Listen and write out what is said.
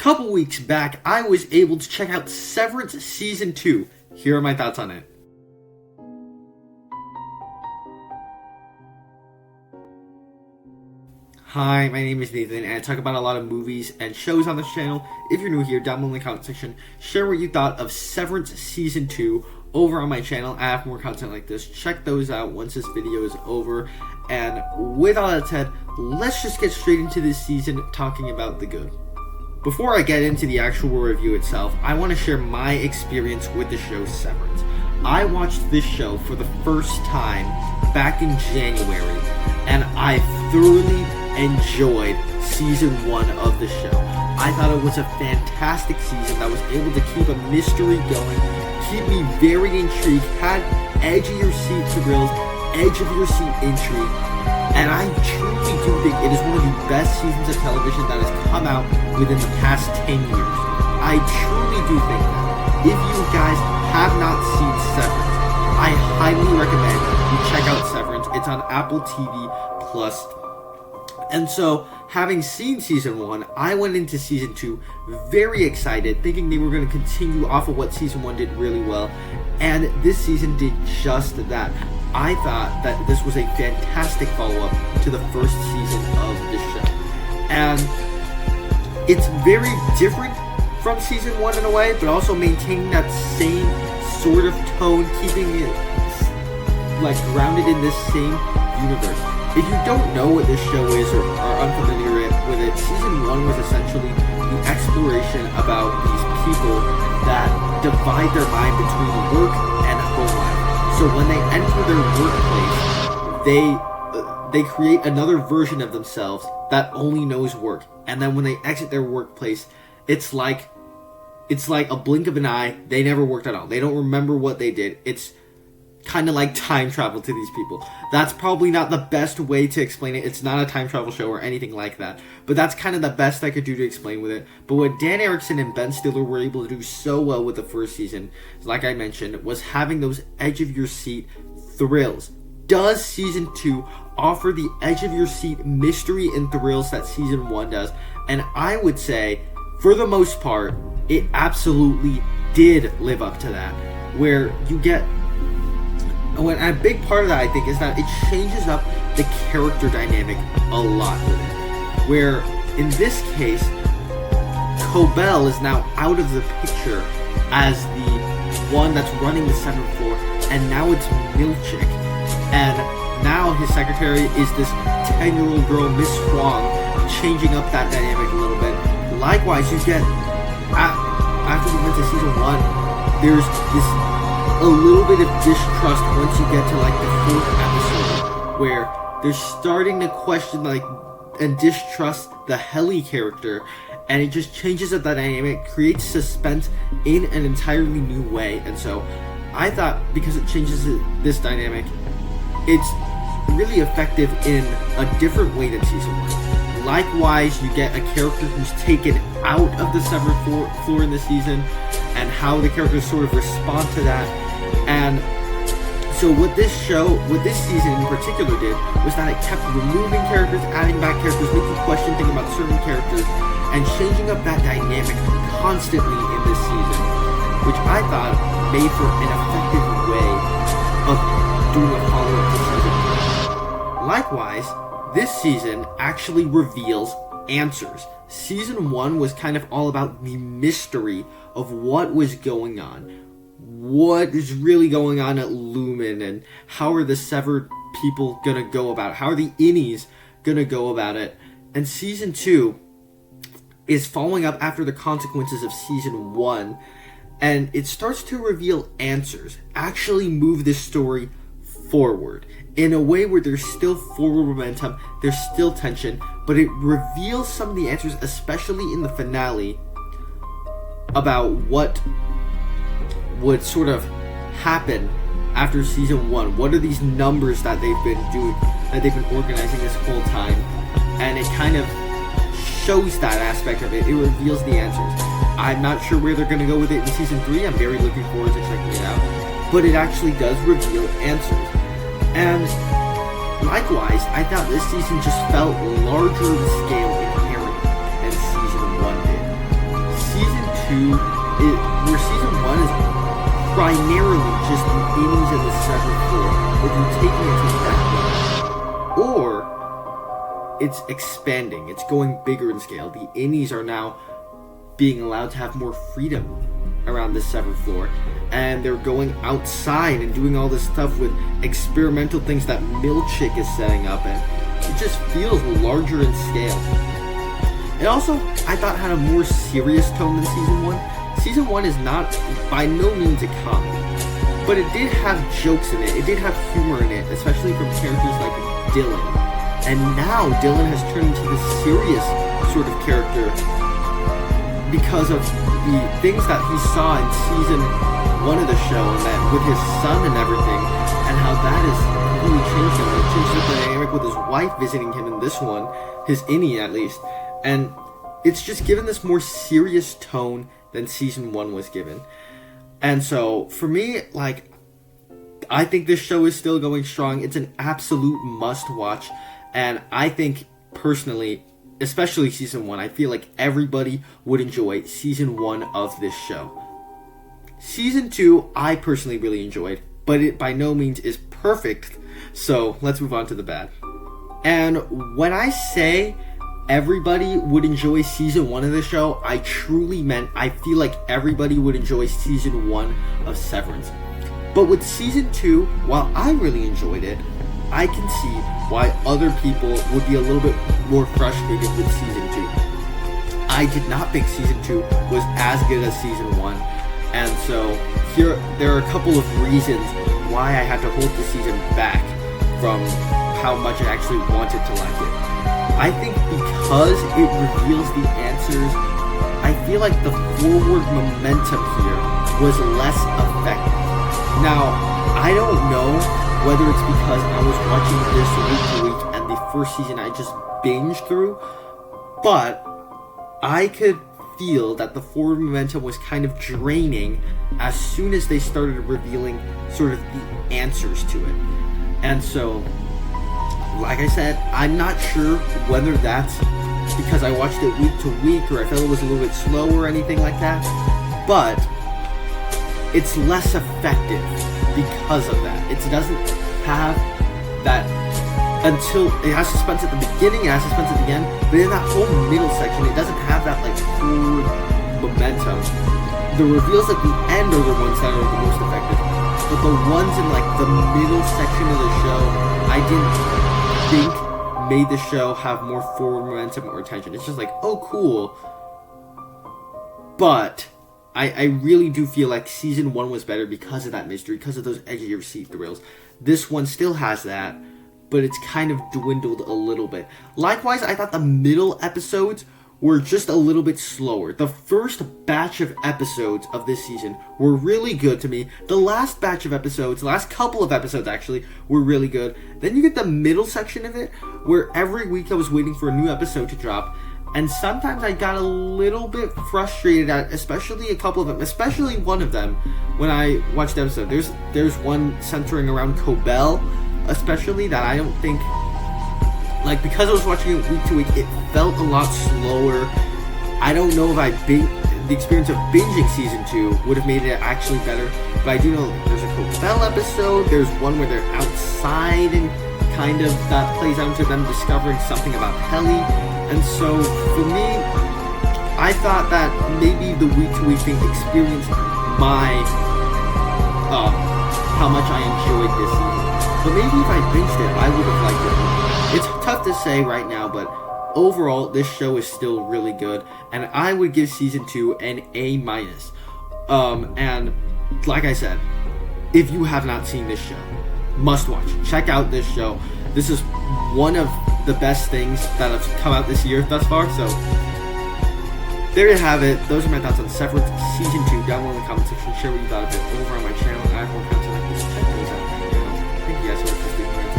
couple weeks back, I was able to check out Severance Season 2. Here are my thoughts on it. Hi, my name is Nathan, and I talk about a lot of movies and shows on this channel. If you're new here, down below in the comment section, share what you thought of Severance Season 2 over on my channel. I have more content like this. Check those out once this video is over. And with all that said, let's just get straight into this season talking about the good. Before I get into the actual review itself, I want to share my experience with the show Severance. I watched this show for the first time back in January, and I thoroughly enjoyed Season 1 of the show. I thought it was a fantastic season that was able to keep a mystery going, keep me very intrigued, had edge of your seat thrills, edge of your seat intrigue, and I truly do think it is one of the best seasons of television that has come out within the past 10 years. I truly do think that. If you guys have not seen Severance, I highly recommend you check out Severance. It's on Apple TV Plus. And so, having seen Season 1, I went into Season 2 very excited, thinking they were going to continue off of what Season 1 did really well, and this season did just that. I thought that this was a fantastic follow-up to the first season of the show. And it's very different from Season 1 in a way, but also maintaining that same sort of tone, keeping it like grounded in this same universe. If you don't know what this show is or are unfamiliar with it, Season 1 was essentially the exploration about these people that divide their mind between work and home life. So when they enter their workplace, they create another version of themselves that only knows work. And then when they exit their workplace, it's like a blink of an eye. They never worked at all. They don't remember what they did. It's kind of like time travel to these people. That's probably not the best way to explain it. It's not a time travel show or anything like that. But that's kind of the best I could do to explain with it. But what Dan Erickson and Ben Stiller were able to do so well with the first season, like I mentioned, was having those edge of your seat thrills. Does Season 2 offer the edge of your seat mystery and thrills that Season 1 does? And I would say, for the most part, it absolutely did live up to that. Where you get... And a big part of that, I think, is that it changes up the character dynamic a lot with it. Where, in this case, Cobell is now out of the picture as the one that's running the 7th floor, and now it's Milchick. And now his secretary is this 10-year-old girl, Miss Huang, changing up that dynamic a little bit. Likewise, you get, after we went to Season 1, there's this a little bit of distrust once you get to like the 4th episode, where they're starting to question and distrust the Helly character, and it just changes up that dynamic, creates suspense in an entirely new way. And so I thought, because it changes this dynamic, it's really effective in a different way than Season 1. Likewise, you get a character who's taken out of the 7th floor in the season, and how the characters sort of respond to that. And so what this season in particular did was that it kept removing characters, adding back characters, making you question things about certain characters, and changing up that dynamic constantly in this season, which I thought made for an effective way of doing a follow-up to Season 1. Likewise, this season actually reveals answers. Season 1 was kind of all about the mystery of what was going on. What is really going on at Lumon, and how are the severed people gonna go about it? How are the innies gonna go about it? And Season 2 is following up after the consequences of Season 1, and it starts to reveal answers, actually move this story forward in a way where there's still forward momentum, there's still tension, but it reveals some of the answers, especially in the finale, about what would sort of happen after Season 1. What are these numbers that they've been doing, that they've been organizing this whole time? And it kind of shows that aspect of it. It reveals the answers. I'm not sure where they're going to go with it in Season 3. I'm very looking forward to checking it out. But it actually does reveal answers. And likewise, I thought this season just felt larger in scale inherently than Season 1 did. where season 1 is primarily just the innies and the seventh floor, if you're taking it to that level, or it's expanding, it's going bigger in scale. The innies are now being allowed to have more freedom around the seventh floor, and they're going outside and doing all this stuff with experimental things that Milchick is setting up, and it just feels larger in scale. It also, I thought, had a more serious tone than season 1. Season 1 is not, by no means, a comedy, but it did have jokes in it. It did have humor in it, especially from characters like Dylan. And now Dylan has turned into this serious sort of character because of the things that he saw in season 1 of the show, and that with his son and everything, and how that has really changed him. It changed the dynamic with his wife visiting him in this one, his innie at least, and it's just given this more serious tone than season 1 was given. And so for me, like, I think this show is still going strong. It's an absolute must watch, and I think personally, especially season 1, I feel like everybody would enjoy season 1 of this show. Season 2, I personally really enjoyed, but it by no means is perfect, so let's move on to the bad. And when I say everybody would enjoy season 1 of the show, I truly meant I feel like everybody would enjoy season 1 of Severance. But with season 2, while I really enjoyed it, I can see why other people would be a little bit more frustrated with season 2. I did not think season 2 was as good as season 1, and so there are a couple of reasons why I had to hold the season back from how much I actually wanted to like it. I think because it reveals the answers, I feel like the forward momentum here was less effective. Now, I don't know whether it's because I was watching this week to week and the first season I just binged through, but I could feel that the forward momentum was kind of draining as soon as they started revealing sort of the answers to it. And so, like I said, I'm not sure whether that's because I watched it week to week or I felt it was a little bit slow or anything like that, but it's less effective because of that. It doesn't have that, until it has suspense at the beginning, it has suspense at the end, but in that whole middle section, it doesn't have that like forward momentum. The reveals at the end are the ones that are the most effective, but the ones in like the middle section of the show, I didn't think made the show have more forward momentum or tension. It's just like, oh cool, but I really do feel like season 1 was better because of that mystery, because of those edge of your seat thrills. This one still has that, but it's kind of dwindled a little bit. Likewise, I thought the middle episodes were just a little bit slower. The first batch of episodes of this season were really good to me. The last batch of episodes, the last couple of episodes actually, were really good. Then you get the middle section of it, where every week I was waiting for a new episode to drop, and sometimes I got a little bit frustrated at, especially a couple of them, especially one of them, when I watched the episode. There's one centering around Cobell, especially, that I don't think, like, because I was watching it week to week, it felt a lot slower. I don't know if the experience of binging season 2 would have made it actually better, but I do know there's a Cobell episode, there's one where they're outside and kind of that plays out into them discovering something about Helly. And so for me, I thought that maybe the week to week thing experienced my how much I enjoyed this season. But maybe if I binged it, I would have liked it more. It's tough to say right now, but overall, this show is still really good, and I would give season 2 an A-. And like I said, if you have not seen this show, must watch. Check out this show. This is one of the best things that have come out this year thus far, so there you have it. Those are my thoughts on Severance Season 2. Down below in the comment section, share what you thought of it over on my channel, and I have more content like this. Check those out. Thank you guys so much for sticking around.